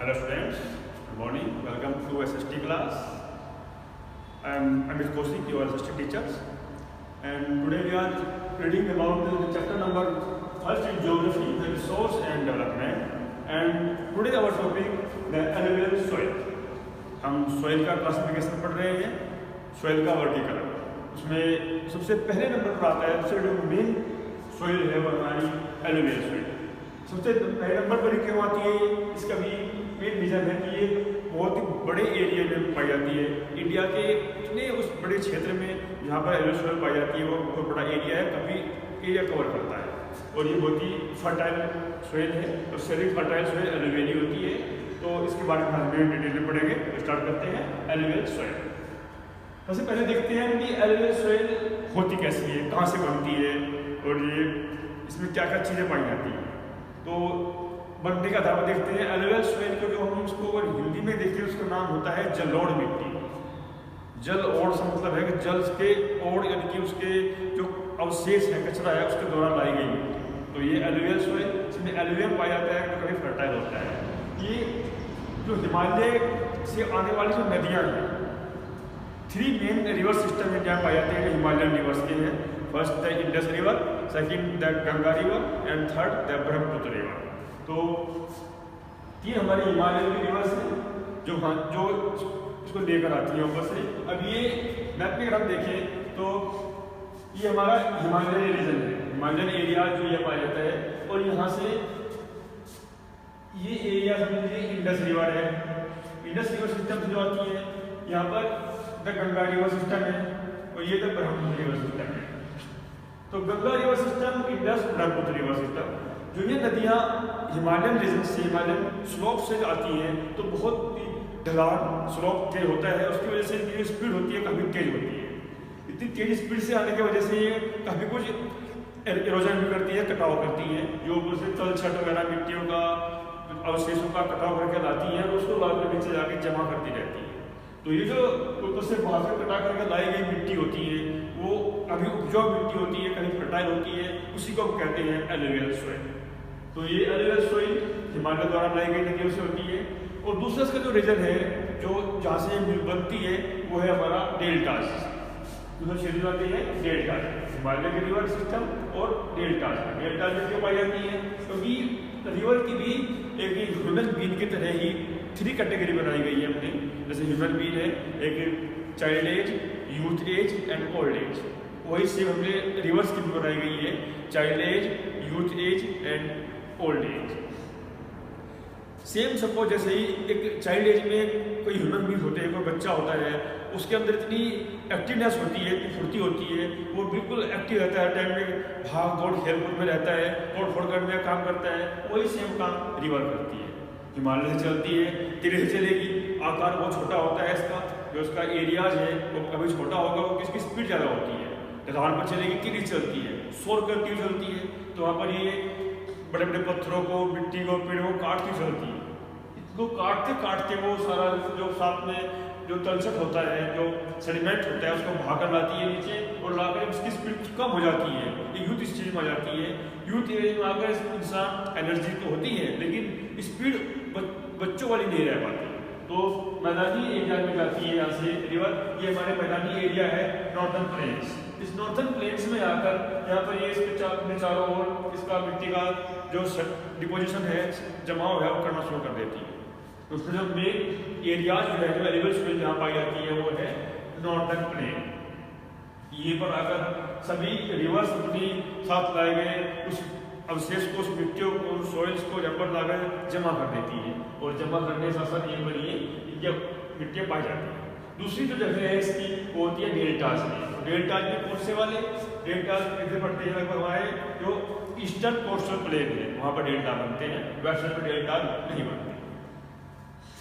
Hello students, good morning. Welcome to SST class. I am Amit Kaushik, your SST teacher. And today we are reading about the chapter number 1 in geography, the resource and development. And today our topic the alluvial soil. हम soil का classification पढ़ रहे हैं, soil का वर्गीकरण. उसमें सबसे पहले नंबर पर आता है सबसे जो मेन soil है वो हमारी alluvial soil. सबसे पहले नंबर पर क्यों आती है? इसका भी मेन रीजन है कि ये बहुत ही बड़े एरिया में पाई जाती है. इंडिया के इतने उस बड़े क्षेत्र में जहाँ पर एलुवियल सोइल पाई जाती है वो बहुत बड़ा एरिया है, काफ़ी एरिया कवर करता है. और ये बहुत ही फर्टाइल सोइल है और सारी फर्टाइल सोइल एलुवियल होती है. तो इसके बारे में हम डिटेल में पढ़ेंगे. स्टार्ट करते हैं एलुवियल सोइल. सबसे पहले देखते हैं कि एलुवियल सोइल होती कैसी है, कहाँ से बनती है और ये इसमें क्या क्या चीज़ें पाई जाती हैं. तो बनने का आधार देखते हैं. एलुवियल सोइल को जो हम उसको अगर हिंदी में देखते हैं उसका नाम होता है जलोढ़ मिट्टी. जल ओढ़ से मतलब है कि जल के ओढ़ यानी कि उसके जो अवशेष है, कचरा है, उसके द्वारा लाई गई मिट्टी. तो ये एलुवियल सोइल, इसमें एलुवियम पाया जाता है जो कभी फर्टाइल होता है. ये जो हिमालय से आने वाली जो नदियाँ हैं, 3 मेन रिवर सिस्टम इंडिया में पाए जाते हैं जो हिमालयन रिवर्स के हैं. First the Indus river, second the Ganga river and third the Brahmaputra river. तो 3 हमारी हिमालयन रिवर्स हैं जो इसको लेकर आती है ऊपर से. अब ये मैप में अगर हम देखें तो ये हमारा हिमालयन रीजन है, हिमालयन एरिया जो ये पाया जाता है. और यहाँ से ये एरिया समझिए इंडस रिवर है. इंडस रिवर सिस्टम से जो आती है यहाँ पर द गंगा रिवर सिस्टम है और ये द ब्रह्मपुत्र रिवर सिस्टम है. तो Ganga river system, Indus, Brahmaputra river system, जो ये नदियाँ हिमालयन रीजन से, हिमालयन स्लोप से आती हैं तो बहुत ही ढलान स्लोप के होता है. उसकी वजह से इनकी जो स्पीड होती है काफ़ी तेज होती है. इतनी तेज स्पीड से आने की वजह से ये काफ़ी कुछ इरोजन भी करती है, कटाव करती है. जो ऊपर से तलछट वगैरह मिट्टियों का अवशेषों का कटाव करके लाती है और उसको बाद में नीचे जाके जमा करती रहती है. तो ये जो ऊपर से बाहर से कटा करके लाई गई मिट्टी होती है वो अभी उपजाऊ मिट्टी होती है, कहीं फर्टाइल होती है, उसी को हम कहते हैं एलुवियल सोइल. तो ये एलुवियल सोइल हिमालय द्वारा लाई गई नदियों से होती है. और दूसरा इसका जो रीजन है जो जहाँ से बनती है वो है हमारा डेल्टास. दूसरा शेड्यूल आते हैं डेल्टास, हिमालय के रिवर सिस्टम और डेल्टास. डेल्टास में क्यों पाई जाती है? क्योंकि रिवर की भी एक ह्यूमन बीन की तरह ही 3 कैटेगरी बनाई गई है अपने. जैसे ह्यूमन बीन है एक child age, youth age and old age. वही सेम हमने रिवर्स की भी बनाई गई है, child age, youth age and old age. Same suppose जैसे ही एक चाइल्ड एज में कोई ह्यूमन बीइंग होते हैं, कोई बच्चा होता है, उसके अंदर इतनी एक्टिवनेस होती है, इतनी फुर्ती होती है, वो बिल्कुल एक्टिव रहता है, टाइम में भाग दौड़ खेल कूद में रहता है, तोड़ फोड़ करने का काम करता है. वही सेम काम रिवर करती है. हिमालय से चलती है, धीरे से चलेगी, आकार बहुत छोटा होता है इसका, जो उसका एरियाज है वो कभी छोटा होगा, वो किसकी स्पीड ज़्यादा होती है. ढलान पर चलेगी, धीरे चलती है, शोर करती हुई चलती है. तो वहाँ पर ये बड़े बड़े पत्थरों को, मिट्टी को, पेड़ों को काटती चलती है. इसको काटते काटते वो सारा जो साथ में जो तलछट होता है, जो सेडिमेंट होता है, उसको भाकर लाती है नीचे और लाकर उसकी स्पीड कम हो जाती है. ये यूथ स्टेज में आ जाती है. यूथ एज में आकर इंसान एनर्जी तो होती है लेकिन स्पीड बच्चों वाली नहीं रह पाती. तो मैदानी एरिया में जाती है यहाँ से रिवर. ये हमारे मैदानी एरिया है नॉर्थर्न प्लेन्स. इस नॉर्थर्न प्लेन्स में आकर यहाँ पर ये इसके चारों ओर इसका मिट्टी का जो डिपोजिशन है, जमाव है, वो करना शुरू कर देती है. तो उसमें जो मेन एरियाज जो है, जो एलुवियल सोइल जहाँ पाई जाती है वो है नॉर्थर्न प्लेन. ये पर आकर सभी रिवर्स अपनी साथ लाए गए उस अवशेष को, उस मिट्टियों को, उस सोइल्स को यहाँ पर लाकर जमा कर देती है. और जमा करने के साथ ये बनी ये मिट्टियाँ पाई जाती हैं. दूसरी जो जगह है इसकी वो होती है डेल्टास में. डेल्टास में कौन से वाले डेल्टास कैसे पड़ते हैं? लगभग हमारे जो ईस्टर्न कोस्टल प्लेन है वहाँ पर डेल्टा बनते हैं, वेस्टर्न पर डेल्टा नहीं बनते.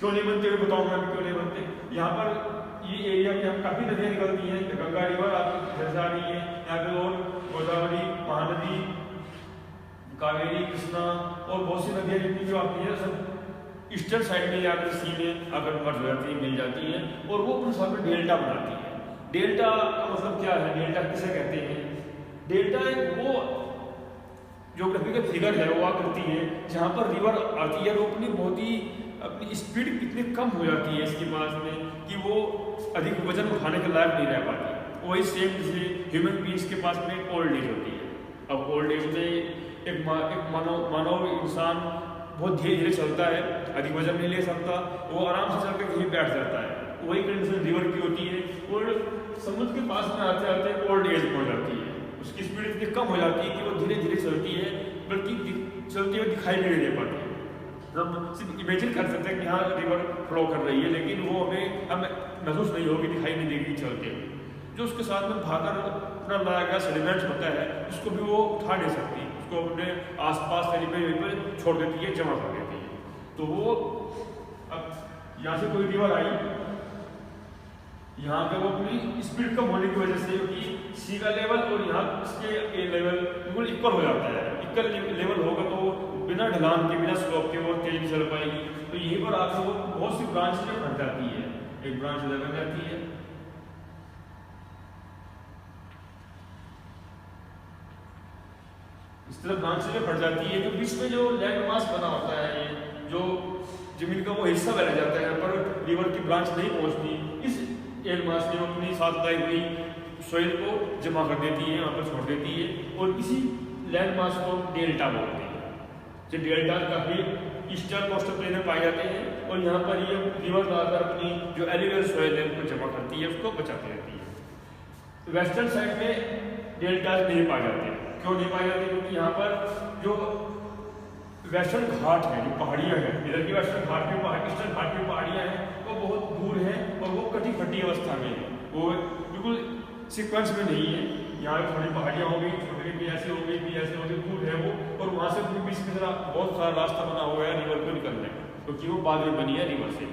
क्यों नहीं बनते हुए बताऊंगा मैं क्यों नहीं बनते. यहाँ पर ये एरिया में हम काफ़ी नदियाँ निकलती हैं. गंगा रिवर आपकी इधर से आ रही है, यहाँ पे और गोदावरी, महानदी, कावेरी, कृष्णा और बहुत सी नदियाँ जितनी जो आती हैं सब ईस्टर्न साइड में या फिर सी में आकर मर्ज हो जाती है, मिल जाती हैं और वो अपने साथ में डेल्टा बनाती है. डेल्टा का मतलब क्या है? डेल्टा किसे कहते हैं? डेल्टा एक वो ज्योग्राफिकल फिगर है, वो आकृति है जहाँ पर रिवर आती है और अपनी बहुत ही अपनी स्पीड इतनी कम हो जाती है इसके पास में कि वो अधिक वजन उठाने के लायक नहीं रह पाती। वही सेम जैसे ह्यूमन बींग्स के पास में ओल्ड एज होती है। अब ओल्ड एज में एक मानव इंसान बहुत धीरे धीरे चलता है, अधिक वजन नहीं ले सकता, वो आराम से चल कर कहीं बैठ जाता है। वही कंडीशन रिवर की होती है और समुद्र के पास में आते आते ओल्ड एज पहुंच जाती है। उसकी स्पीड इतनी कम हो जाती है कि वो धीरे धीरे चलती है, बल्कि चलती हुई दिखाई भी नहीं दे पाती। हम सिर्फ इमेजिन कर सकते हैं कि हाँ रिवर फ्लो कर रही है, लेकिन वो हमें महसूस नहीं होगी, दिखाई नहीं देगी चलते हुए। जो उसके साथ में भाकर अपना लाया गया सेडिमेंट होता है उसको भी वो उठा नहीं सकती, उसको अपने आसपास कहीं पे छोड़ देती है, जमा कर देती है। तो वो अब यहाँ से कोई रिवर आई, यहाँ पे वो अपनी स्पीड कम होने की वजह से, क्योंकि सी का लेवल और यहाँ इसके लेवल बिल्कुल इक्वल हो जाता है। इक्वल लेवल होगा तो बिना ढलान के, बिना स्लोप के वो तेज चल पाएगी। तो यहीं पर आकर वो बहुत सी ब्रांच में फट जाती है, एक ब्रांच अलग बन जाती है। इस तरह ब्रांच में फट जाती है। जो बीच में जो लैंड मास बना होता है, जो जमीन का वो हिस्सा बह जाता है, यहाँ पर रिवर की ब्रांच नहीं पहुंचती, इस लैंड मास ने अपनी साथ लाई हुई सोइल को जमा कर देती है, यहाँ पर छोड़ देती है, और इसी लैंड मास को डेल्टा बोलते हैं। जो डेल्टा काफी ईस्टर्न कोस्टल प्लेन में पाए जाते हैं, और यहाँ पर ये रिवर लाकर अपनी जो एलिवेल सोइल है उनको जमा करती है, उसको बचाती रहती है। वेस्टर्न साइड में डेल्टा नहीं पाए जाते। क्यों नहीं पाए जाते? क्योंकि यहाँ पर जो वेस्टर्न घाट है, जो पहाड़ियाँ हैं, इधर की वेस्टर्न घाट में ईस्टर्न घाट में पहाड़ियाँ हैं, वो बहुत दूर हैं और वो कटी फटी अवस्था में है, वो बिल्कुल सीक्वेंस में नहीं है। यहाँ पे थोड़ी पहाड़ियाँ हो गई, छोटी भी ऐसे हो गई, भी ऐसे हो गई, दूर है वो, और वहाँ से बीच में बहुत सारा रास्ता बना हुआ है रिवर को निकलने का, क्योंकि वो बाद में बनी है रिवर से।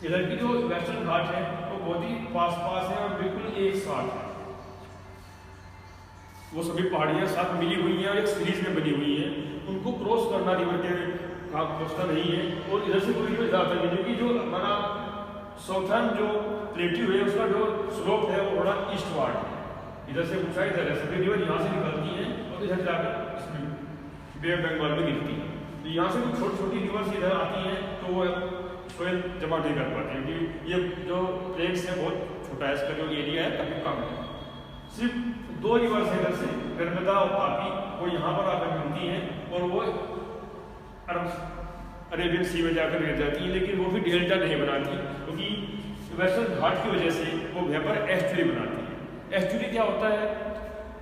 इधर की जो वेस्टर्न घाट है वो बहुत ही पास है और बिल्कुल एक साथ है। वो सभी पहाड़ियाँ साथ मिली हुई हैं और एक सीरीज में बनी हुई हैं। उनको क्रॉस करना रिवर के रास्ता नहीं है, और इधर से कोई रिवर जाता नहीं, क्योंकि जो हमारा साउथर्न जो प्लेट्यू है उसका जो स्लोप है वो थोड़ा ईस्टवार्ड है। इधर से ऊंचाई इधर है, सभी रिवर यहाँ से निकलती हैं और इधर जाकर बे ऑफ बंगाल में गिरती है। तो यहाँ से छोटी छोटी रिवर्स इधर आती हैं तो वो सोयल जमा नहीं कर पाती, क्योंकि ये जो प्लेन्स है बहुत छोटा है, इसका जो एरिया है काफी कम है। सिर्फ दो रिवर्स है इधर से, नर्मदा और तापी, वो यहाँ पर आकर मिलती हैं और वो अरेबियन सी में जाकर गिर जाती है, लेकिन वो भी डेल्टा नहीं बनाती, क्योंकि वेस्टर्न घाट की वजह से वो वहाँ पर एस्चुरी बनाती है। एस्चुरी क्या होता है?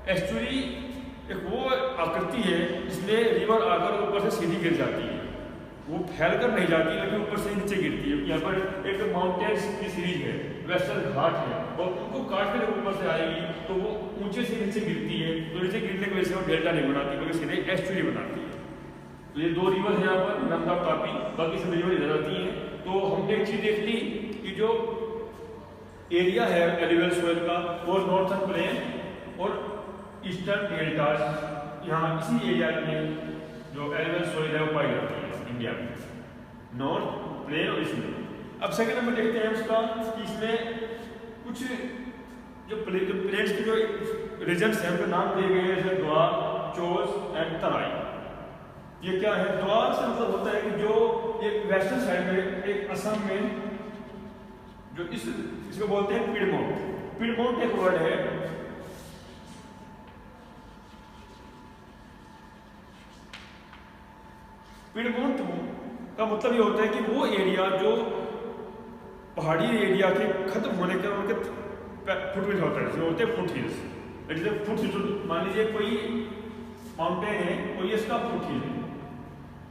एस्चुरी एक वो आकृति है जिसमें रिवर आकर ऊपर से सीधी गिर जाती है, वो फैल कर नहीं जाती लेकिन ऊपर से नीचे गिरती है। यहाँ पर एक माउंटेन्स की सीरीज है, वेस्टर्न घाट है, और उनको काट कर ऊपर से आएगी तो वो ऊंचे से नीचे गिरती है, तो नीचे गिरने की वजह से वो डेल्टा नहीं बनाती बल्कि सीधे एस्चुरी बनाती है। तो ये दो रिवर है यहाँ पर, नर्मदा तापी, बाकी सब रिवर इधर आती हैं। तो हमने एक चीज देख ली कि जो एरिया है एलिवेल सोइल का वो नॉर्थर्न प्लेन और ईस्टर्न डेल्टास, यहाँ इसी एरिया में जो एलिवेल सोइल है वो पाई जाती है इंडिया में, नॉर्थ प्लेन और ईस्ट। अब सेकंड नंबर देखते हैं उसका कि इसमें कुछ जो प्लेन्स के जो रीजन्स हैं उनके नाम दिए गए हैं, जैसे द्वार, चोस एंड तराई। ये क्या है? द्वार से मतलब होता है कि जो ये वेस्टर्न साइड में एक असम में जो इसको बोलते हैं पिडमोंट। पिडमोंट एक वर्ड है, पिडमोंट का मतलब ये होता है कि वो एरिया जो पहाड़ी एरिया के खत्म होने के उनके फुटहिल्स होता है, जो होते हैं फुट हिल्स। जैसे फुट हिल्स मान लीजिए कोई माउंटेन है, कोई इसका फुट हिल है,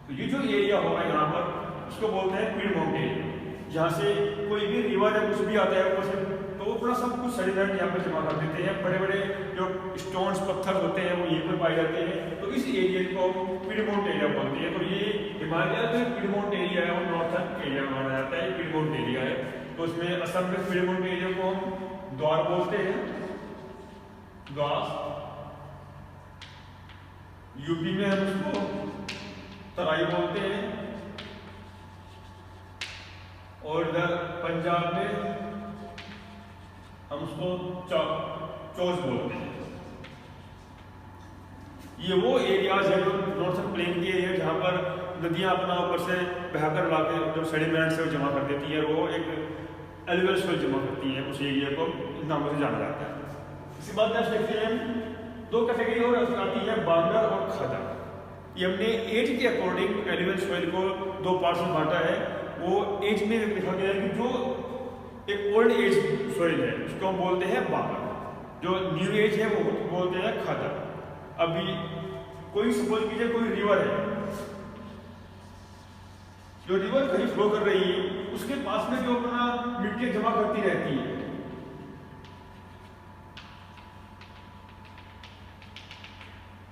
तो ये जो एरिया होगा यहाँ पर उसको बोलते हैं पिडमोंट एरिया। जहाँ से कोई भी रिवर या कुछ भी आता है ऊपर से, तो वो पूरा सब कुछ सेडिमेंट यहाँ पर जमा कर देते हैं। बड़े बड़े जो स्टोन्स पत्थर होते हैं वो यहीं पर पाए जाते हैं, तो इस एरिया को पिडमोंट एरिया बोलते हैं। तो ये हिमालय का पिडमोंट एरिया है और नॉर्थर्न एरिया माना जाता है, पिडमोंट एरिया है। तो उसमें असम में पिडमोंट एरिया को हम द्वार बोलते हैं, द्वास। यूपी में हम उसको तराई बोलते हैं, और इधर पंजाब में हम उसको चोस बोलते हैं। ये वो एरियाज है जो नॉर्थर्न प्लेन के एरिया जहाँ पर नदियाँ अपना ऊपर से बहाकर ला के जो सेडिमेंट से जमा कर देती है, वो एक एलुवियल सॉइल जमा करती है, उस एरिया को इन नामों से जाना जाता है। इसके बाद नेक्स्ट देखते हैं 2 कैटेगरी और आती है, बांगर और खादा। ये हमने एज के अकॉर्डिंग एलुवियल सॉइल को 2 पार्ट्स में बांटा है। वो एज में लिखा गया है कि जो एक ओल्ड एज सॉइल है उसको हम बोलते हैं बांगर, जो न्यू एज है वो बोलते हैं खादा। अभी कोई सपोज कीजिए कोई रिवर है, जो रिवर कहीं फ्लो कर रही है, उसके पास में जो अपना मिट्टी जमा करती रहती है,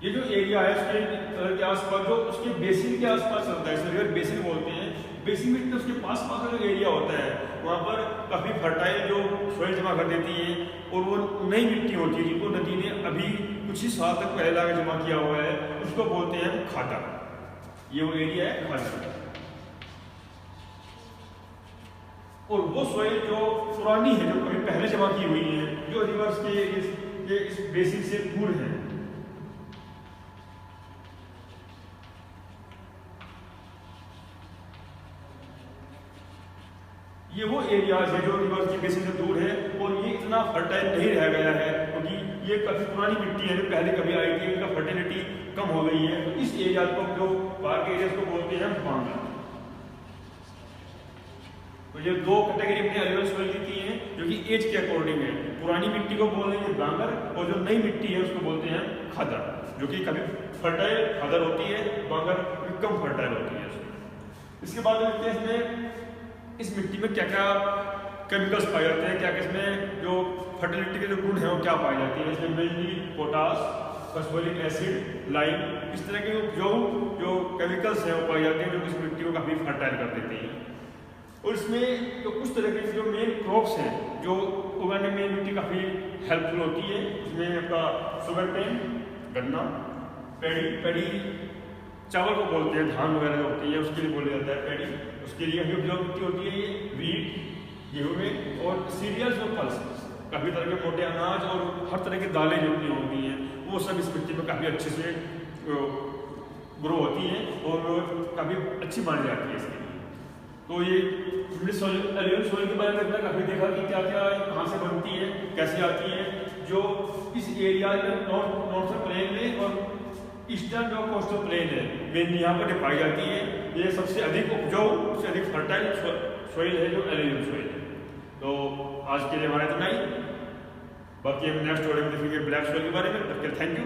ये जो एरिया है उसके आसपास, जो उसके बेसिन के आसपास चलता है, रिवर बेसिन बोलते हैं। बेसिन में उसके पास का जो एरिया होता है वहाँ पर काफ़ी फर्टाइल जो सॉइल जमा कर देती है, और वो नई मिट्टी होती है जिनको नदी ने अभी कुछ ही साल तक पहले लाकर जमा किया हुआ है, उसको बोलते हैं खादा। ये वो एरिया है खादा। और वो सॉइल जो पुरानी है, जो कभी पहले जमा की हुई है, जो रिवर्स के इस बेसिन से दूर है, ये वो एरियाज है जो रिवर के बेसिन से दूर है, और ये इतना फर्टाइल नहीं रह गया है क्योंकि ये काफी पुरानी मिट्टी है जो पहले कभी आई थी, इनका फर्टिलिटी कम हो गई है। तो इस एरिया को जो बाहर के एरियाज को बोलते हैं बांगर। तो ये 2 कैटेगरी अपने एलुवियल सॉइल की हैं जो कि एज के अकॉर्डिंग है। पुरानी मिट्टी को बोलते हैं बांगर, और जो नई मिट्टी है उसको बोलते हैं खादर, जो कि कभी फर्टाइल खादर होती है, बांगर कम फर्टाइल होती है। इसके बाद देखते हैं इसमें इस मिट्टी में क्या क्या केमिकल्स पाए जाते हैं, क्या क्या इसमें जो फर्टिलिटी के जो गुण हैं वो क्या पाई जाती है। इसमें mainly potash, phosphoric acid, lime, इस तरह के जो केमिकल्स हैं वो पाए जाते हैं जो इस मिट्टी को काफ़ी फर्टाइल कर देते हैं। और इसमें जो कुछ तरह के जो मेन क्रॉप्स हैं जो उगाने में मिट्टी काफ़ी हेल्पफुल होती है, उसमें आपका शुगर केन, गन्ना, पैडी चावल को बोलते हैं, धान वगैरह जो होती है उसके लिए बोला जाता है पैडी। उसके लिए जो मिट्टी होती है ये वीट, गेहूँ में, और सीरियल्स और पल्सेस, काफ़ी तरह के मोटे अनाज और हर तरह की दालें जो होती हैं वो सब इस मिट्टी में काफ़ी अच्छे से ग्रो होती हैं और काफ़ी अच्छी मानी जाती है इसके लिए। तो ये एलुवियल सॉइल के बारे में काफ़ी देखा कि क्या क्या कहाँ से बनती है, कैसे आती है। जो इस एरिया में नॉर्थर्न प्लेन में और ईस्टर्न जो कोस्टल प्लेन है मेनली यहाँ पर पाई जाती है। ये सबसे अधिक उपजाऊ, सबसे अधिक फर्टाइल सॉइल है जो एलुवियल सॉइल है। तो आज के लिए हमारा इतना ही, बाकी हम नेक्स्ट वीडियो में देखेंगे ब्लैक सॉइल के बारे में। Thank you.